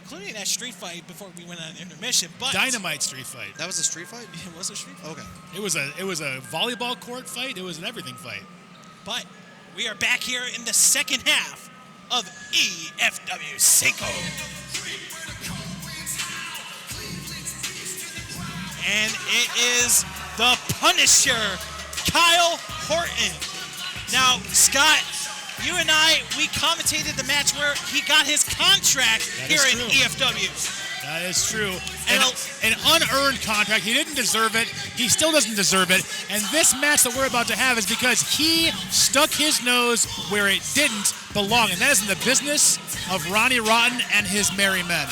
including that street fight before we went on intermission. But Dynamite street fight. That was a street fight? It was a street fight. Okay. It was a volleyball court fight. It was an everything fight. But we are back here in the second half of EFW Cinco. And it is the Punisher, Kyle Horton. Now, Scott, you and I, we commentated the match where he got his contract here in EFW. That is true. An unearned contract. He didn't deserve it. He still doesn't deserve it. And this match that we're about to have is because he stuck his nose where it didn't belong. And that is in the business of Ronnie Rotten and his merry men.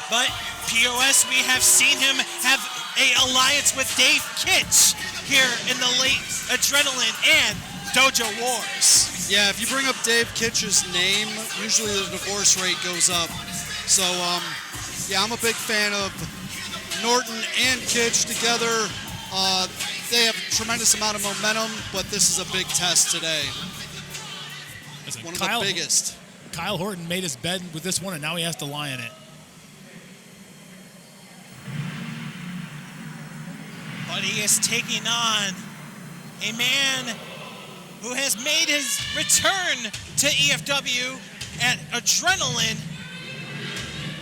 But POS, we have seen him have an alliance with Dave Kitch here in the late Adrenaline and Dojo Wars. Yeah, if you bring up Dave Kitch's name, usually the divorce rate goes up. So, yeah, I'm a big fan of Norton and Kitch together. They have a tremendous amount of momentum, but this is a big test today. One of the biggest. Kyle Horton made his bed with this one, and now he has to lie in it. But he is taking on a man who has made his return to EFW at Adrenaline.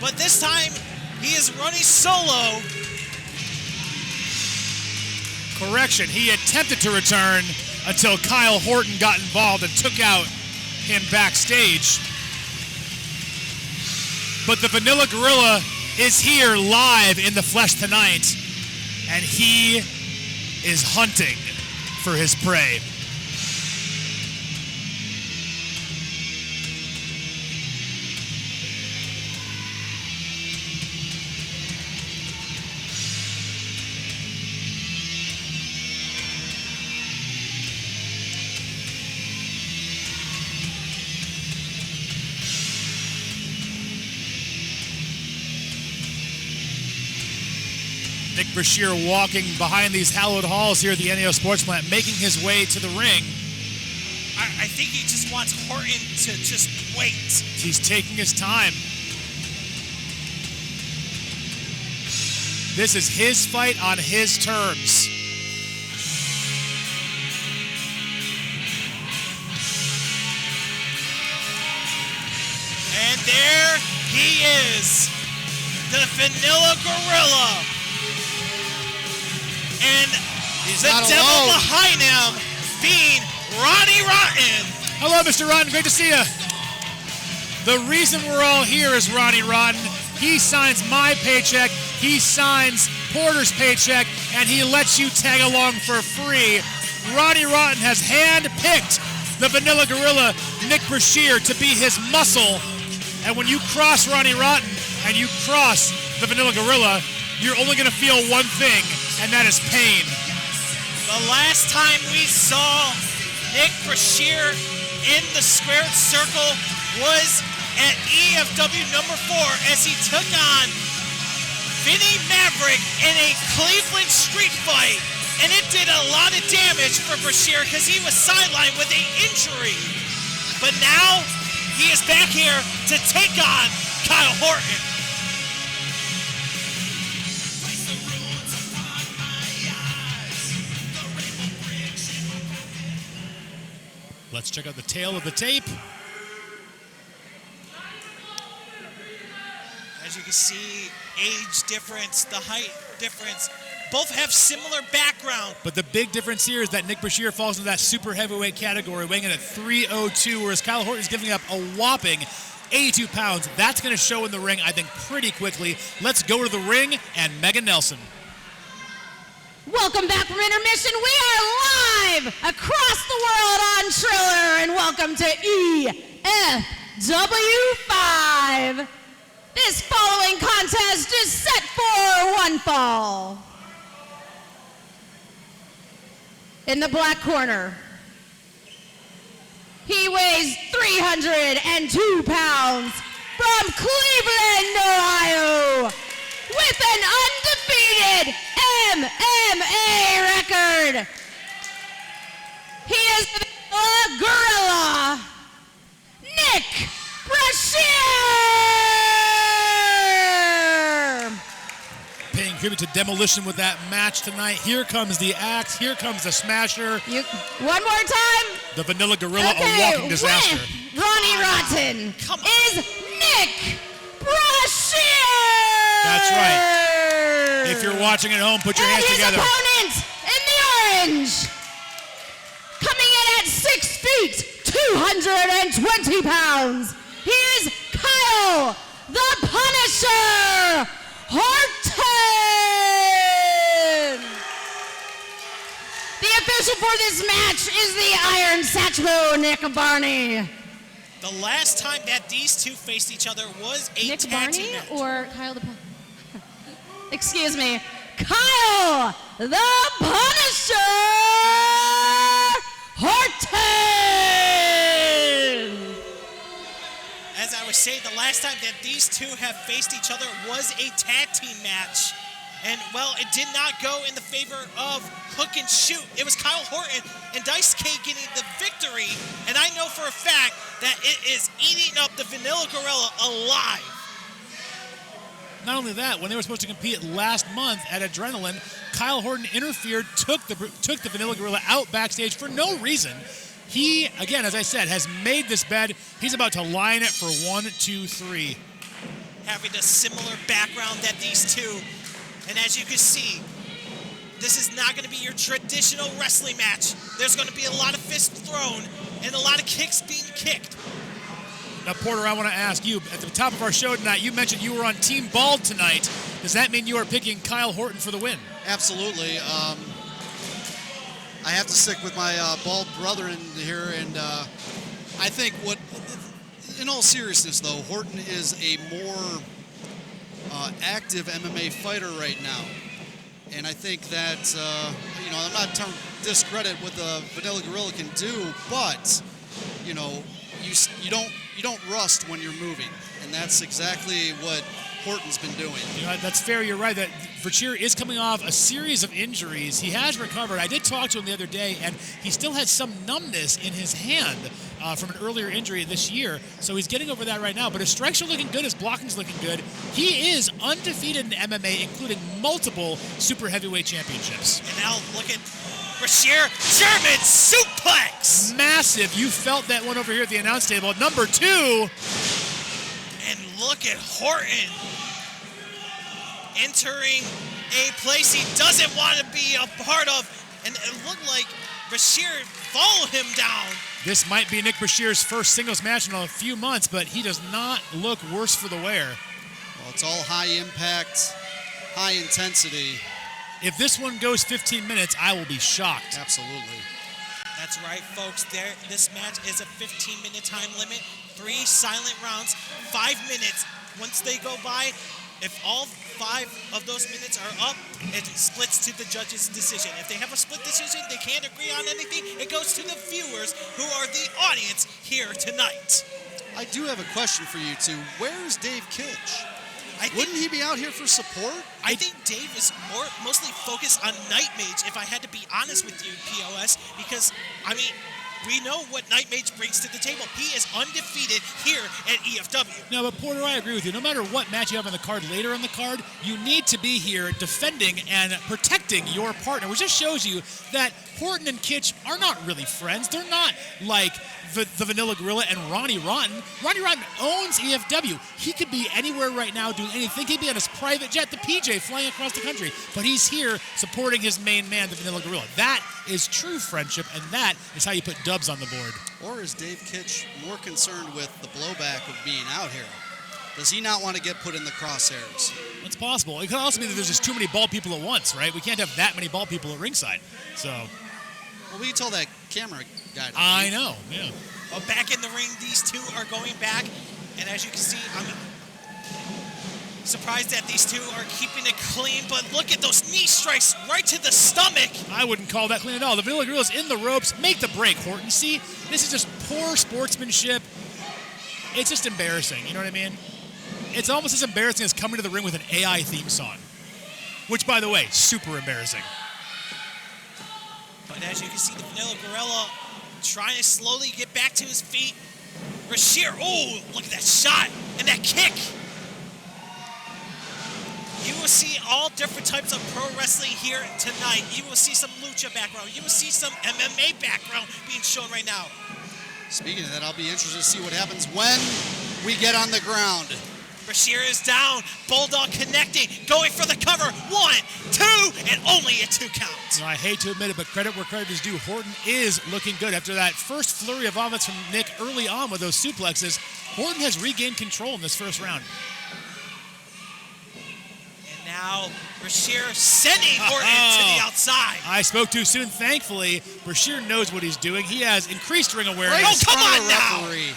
But this time, he is running solo. Correction, he attempted to return until Kyle Horton got involved and took out him backstage. But the Vanilla Gorilla is here live in the flesh tonight, and he is hunting for his prey. Nick Brashear walking behind these hallowed halls here at the NAO Sports Plant, making his way to the ring. I think he just wants Horton to just wait. He's taking his time. This is his fight on his terms. And there he is, the Vanilla Gorilla. And he's the not devil alone behind him being Ronnie Rotten. Hello, Mr. Rotten. Great to see you. The reason we're all here is Ronnie Rotten. He signs my paycheck, he signs Porter's paycheck, and he lets you tag along for free. Ronnie Rotten has hand-picked the Vanilla Gorilla, Nick Brashear, to be his muscle. And when you cross Ronnie Rotten and you cross the Vanilla Gorilla, you're only going to feel one thing, and that is pain. The last time we saw Nick Brashear in the squared circle was at EFW number 4 as he took on Vinny Maverick in a Cleveland street fight. And it did a lot of damage for Brashear because he was sidelined with an injury. But now he is back here to take on Kyle Horton. Let's check out the tail of the tape. As you can see, age difference, the height difference, both have similar background. But the big difference here is that Nick Brashear falls into that super heavyweight category, weighing in at 302, whereas Kyle Horton is giving up a whopping 82 pounds. That's going to show in the ring, I think, pretty quickly. Let's go to the ring and Megan Nelson. Welcome back from intermission. We are live across the world on Triller, and welcome to EFW5. This following contest is set for one fall. In the black corner, he weighs 302 pounds from Cleveland, Ohio, with an undefeated MMA record. He is the Gorilla, Nick Brashear. contributed to demolition with that match tonight. Here comes the axe. Here comes the smasher. One more time. The Vanilla Gorilla, a walking disaster. Ronnie Rotten is Nick Brashear. That's right. If you're watching at home, put your hands together. His opponent in the orange, coming in at 6 feet, 220 pounds. He is Kyle the Punisher Horton. The official for this match is the Iron Satchmo, Nick Barney. The last time that these two faced each other was a Nick tag team Barney match. or Kyle the Punisher? Excuse me, Kyle the Punisher Horton. As I was saying, the last time that these two have faced each other was a tag team match. And, well, it did not go in the favor of hook and shoot. It was Kyle Horton and Dice K getting the victory. And I know for a fact that it is eating up the Vanilla Gorilla alive. Not only that, when they were supposed to compete last month at Adrenaline, Kyle Horton interfered, took the Vanilla Gorilla out backstage for no reason. He, again, as I said, has made this bed. He's about to line it for 1, 2, 3. Having a similar background that these two. And as you can see, this is not going to be your traditional wrestling match. There's going to be a lot of fists thrown and a lot of kicks being kicked. Now, Porter, I want to ask you, at the top of our show tonight, you mentioned you were on Team Bald tonight. Does that mean you are picking Kyle Horton for the win? Absolutely. I have to stick with my bald brother in here, and I think in all seriousness, though, Horton is a more active MMA fighter right now. And I think that, I'm not trying to discredit what the Vanilla Gorilla can do, but, you don't rust when you're moving. And that's exactly what Horton's been doing. That's fair. You're right. That Brashear is coming off a series of injuries. He has recovered. I did talk to him the other day, and he still has some numbness in his hand from an earlier injury this year. So he's getting over that right now. But his strikes are looking good. His blocking's looking good. He is undefeated in MMA, including multiple super heavyweight championships. And now look at Brashear, German suplex. Massive. You felt that one over here at the announce table. Number 2. And look at Horton entering a place he doesn't want to be a part of. And it looked like Brashear followed him down. This might be Nick Brashear's first singles match in a few months, but he does not look worse for the wear. Well, it's all high impact, high intensity. If this one goes 15 minutes, I will be shocked. Absolutely. That's right, folks. This match is a 15-minute time limit. 3 silent rounds, 5 minutes. Once they go by, if all 5 of those minutes are up, it splits to the judge's decision. If they have a split decision, they can't agree on anything, it goes to the viewers who are the audience here tonight. I do have a question for you two. Where's Dave Kitch? Wouldn't he be out here for support? I think Dave is mostly focused on Night Mage, if I had to be honest with you, POS, because, we know what Night Mage brings to the table. He is undefeated here at EFW. No, but Porter, I agree with you. No matter what match you have on the card later on the card, you need to be here defending and protecting your partner, which just shows you that Horton and Kitch are not really friends. They're not like the Vanilla Gorilla and Ronnie Rotten. Ronnie Rotten owns EFW. He could be anywhere right now doing anything. He could be on his private jet, the PJ, flying across the country. But he's here supporting his main man, the Vanilla Gorilla. That is true friendship, and that is how you put dubs on the board. Or is Dave Kitch more concerned with the blowback of being out here? Does he not want to get put in the crosshairs? It's possible. It could also mean that there's just too many bald people at once, right? We can't have that many bald people at ringside. So. Well, we can tell that camera guy. I know, yeah. Well, back in the ring, these two are going back. And as you can see, I'm surprised that these two are keeping it clean. But look at those knee strikes right to the stomach. I wouldn't call that clean at all. The Vanilla Gorilla's in the ropes. Make the break, Horton. See, this is just poor sportsmanship. It's just embarrassing. You know what I mean? It's almost as embarrassing as coming to the ring with an AI theme song. Which, by the way, super embarrassing. But as you can see, the Vanilla Gorilla trying to slowly get back to his feet. Brashear, oh, look at that shot and that kick. He was see all different types of pro wrestling here tonight. You will see some lucha background. You will see some MMA background being shown right now. Speaking of that, I'll be interested to see what happens when we get on the ground. Brashear is down. Bulldog connecting, going for the cover. 1, 2, and only a 2 count. You know, I hate to admit it, but credit where credit is due. Horton is looking good. After that first flurry of offense from Nick early on with those suplexes, Horton has regained control in this first round. And now Brashear sending Horton to the outside. I spoke too soon. Thankfully, Brashear knows what he's doing. He has increased ring awareness. Oh, come on now. Referee.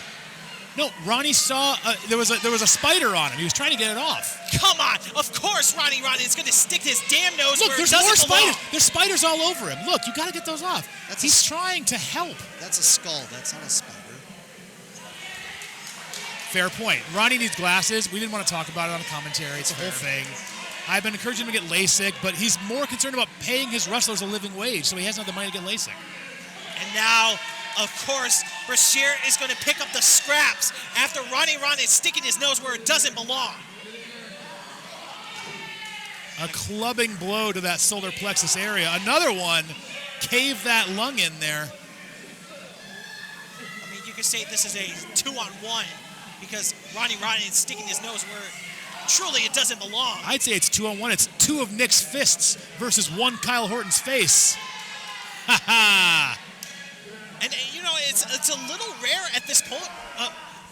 No, Ronnie saw there was a spider on him. He was trying to get it off. Come on. Of course Ronnie is going to stick his damn nose Look, where there's it doesn't more belong. spiders. There's spiders all over him. Look, you got to get those off. He's trying to help. That's a skull. That's not a spider. Fair point. Ronnie needs glasses. We didn't want to talk about it on commentary. It's a whole thing. I've been encouraging him to get LASIK, but he's more concerned about paying his wrestlers a living wage, so he hasn't had the money to get LASIK. And now, of course, Brashear is going to pick up the scraps after Ronnie is sticking his nose where it doesn't belong. A clubbing blow to that solar plexus area. Another one caved that lung in there. I mean, you could say this is a 2-on-1 because Ronnie is sticking his nose where truly it doesn't belong. I'd say it's 2-on-1. It's 2 of Nick's fists versus 1 Kyle Horton's face. Ha ha! And, you know, it's a little rare at this point.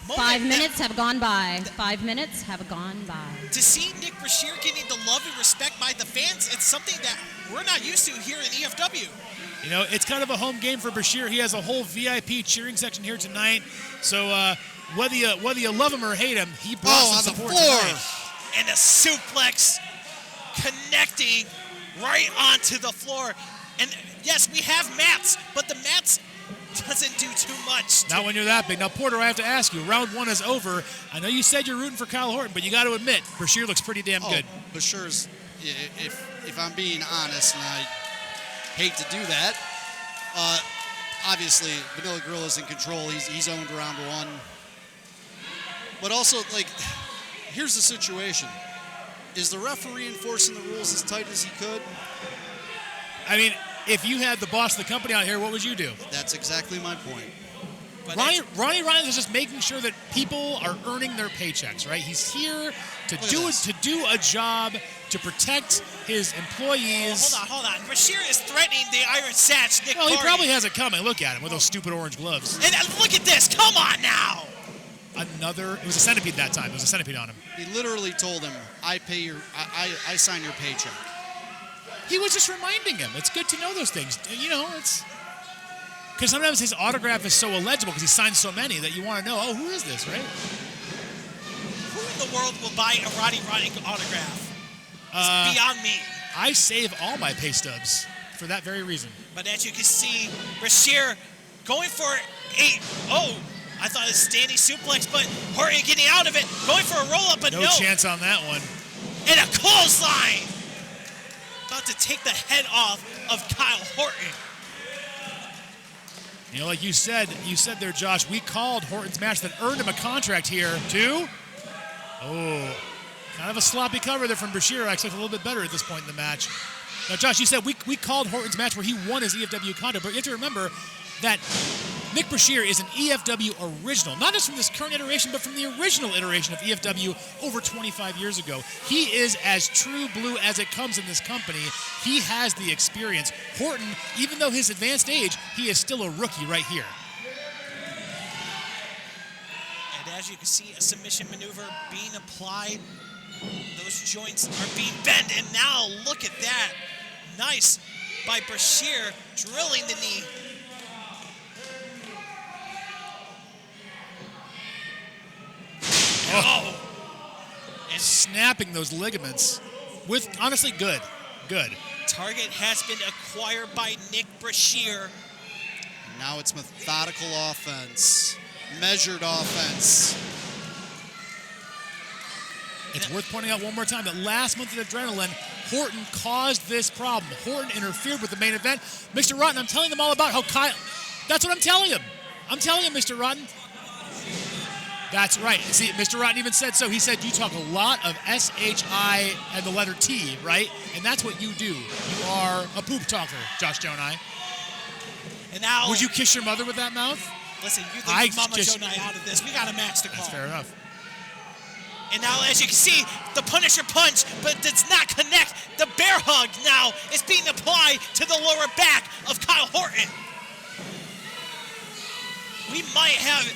5 minutes have gone by. 5 minutes have gone by. To see Nick Brashear getting the love and respect by the fans, it's something that we're not used to here in EFW. You know, it's kind of a home game for Brashear. He has a whole VIP cheering section here tonight. So whether you love him or hate him, he brought some support tonight. And a suplex connecting right onto the floor. And yes, we have mats, but the mats doesn't do too much. Not when you're that big. Now, Porter, I have to ask you, round 1 is over. I know you said you're rooting for Kyle Horton, but you got to admit, Brashear looks pretty damn good. Brashear's, if I'm being honest, and I hate to do that, obviously, Vanilla Gorilla's in control. He's owned round 1. But also, like, here's the situation. Is the referee enforcing the rules as tight as he could? I mean, if you had the boss of the company out here, what would you do? That's exactly my point. Ronnie is just making sure that people are earning their paychecks, right? He's here to do a job to protect his employees. Hold on. Brashear is threatening the Iron Satch, Nick Well, he Carney. probably has it coming. Look at him with those stupid orange gloves. And look at this. Come on now. It was a centipede that time. There was a centipede on him. He literally told him, I sign your paycheck. He was just reminding him. It's good to know those things. You know, it's... Because sometimes his autograph is so illegible because he signs so many that you want to know, oh, who is this, right? Who in the world will buy a Ronnie autograph? It's beyond me. I save all my pay stubs for that very reason. But as you can see, Brashear going for I thought it was a standing suplex, but Horton getting out of it, going for a roll-up, but no. chance on that one. And a clothesline. About to take the head off of Kyle Horton. You know, like you said there, Josh, we called Horton's match that earned him a contract here, too. Oh, kind of a sloppy cover there from Brashear. I expect a little bit better at this point in the match. Now, Josh, you said we called Horton's match where he won his EFW contract, but you have to remember that Nick Brashear is an EFW original, not just from this current iteration, but from the original iteration of EFW over 25 years ago. He is as true blue as it comes in this company. He has the experience. Horton, even though his advanced age, he is still a rookie right here. And as you can see, a submission maneuver being applied. Those joints are being bent, and now look at that. Nice by Brashear, drilling the knee. Oh. And snapping those ligaments with, honestly, good. Target has been acquired by Nick Brashear. Now it's methodical offense, measured offense. It's worth pointing out one more time that last month at Adrenaline, Horton caused this problem. Horton interfered with the main event. Mr. Rotten, I'm telling them all about how Kyle... That's what I'm telling him. I'm telling him, Mr. Rotten. That's right. See, Mr. Rotten even said so. He said you talk a lot of S-H-I and the letter T, right? And that's what you do. You are a poop talker, Josh Jonai. And now, would you kiss your mother with that mouth? Listen, you leave Mama Jonai out of this. We got a match to call. That's fair enough. And now, as you can see, the Punisher punch, but does not connect. The bear hug now is being applied to the lower back of Kyle Horton. We might have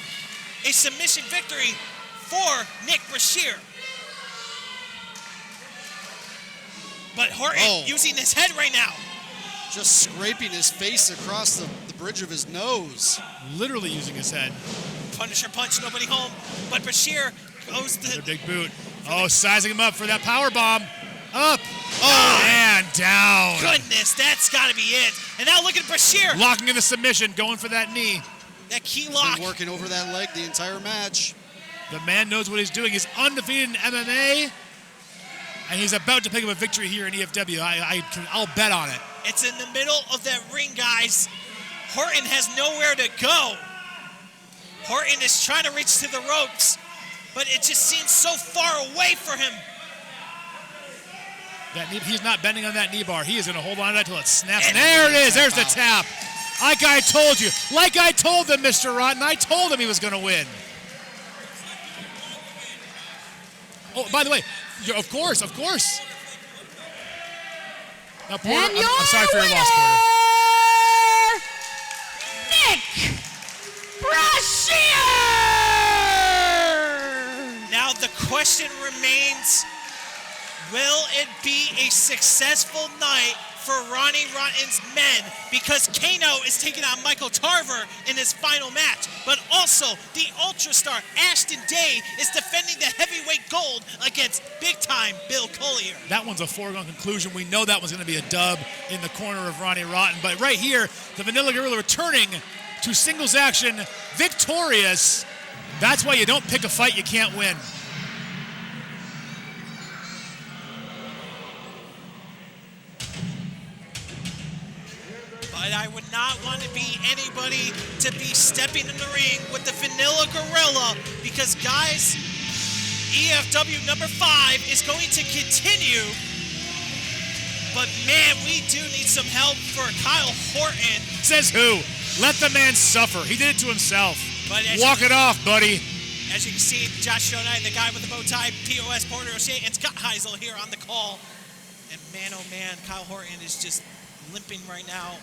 a submission victory for Nick Brashear. But Horton using his head right now. Just scraping his face across the bridge of his nose. Literally using his head. Punisher punch, nobody home. But Brashear goes to the big boot. Oh, sizing him up for that power bomb. Up. Oh, and down. Goodness, that's got to be it. And now look at Brashear. Locking in the submission, going for that knee. That key lock. Been working over that leg the entire match. The man knows what he's doing. He's undefeated in MMA, and he's about to pick up a victory here in EFW. I'll bet on it. It's in the middle of that ring, guys. Horton has nowhere to go. Horton is trying to reach to the ropes, but it just seems so far away for him. He's not bending on that knee bar. He is going to hold on to that until it snaps. And there it is. There's the tap. Like I told you. Like I told them, Mr. Rotten. I told him he was going to win. Oh, by the way, of course. Now, Porter, I'm sorry for your loss, Porter. Nick Brashear! Now the question remains, will it be a successful night for Ronnie Rotten's men? Because Kano is taking on Michael Tarver in his final match. But also, the Ultra Star Ashton Day is defending the heavyweight gold against big-time Bill Collier. That one's a foregone conclusion. We know that one's going to be a dub in the corner of Ronnie Rotten. But right here, the Vanilla Gorilla returning to singles action, victorious. That's why you don't pick a fight you can't win. But I would not want to be anybody to be stepping in the ring with the Vanilla Gorilla because, guys, EFW number 5 is going to continue. But, man, we do need some help for Kyle Horton. Says who? Let the man suffer. He did it to himself. But walk it off, buddy. As you can see, Josh Jonai, the guy with the bow tie, POS, Porter O'Shea, and Scott Heisel here on the call. And, man, oh, man, Kyle Horton is just limping right now.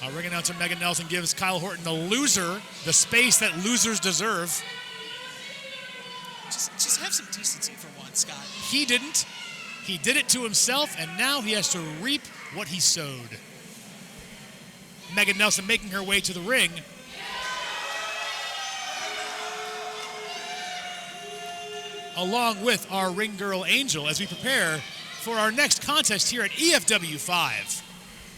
Our ring announcer, Megan Nelson, gives Kyle Horton, the loser, the space that losers deserve. Just have some decency for once, Scott. He didn't. He did it to himself, and now he has to reap what he sowed. Megan Nelson making her way to the ring. Along with our ring girl, Angel, as we prepare for our next contest here at EFW 5.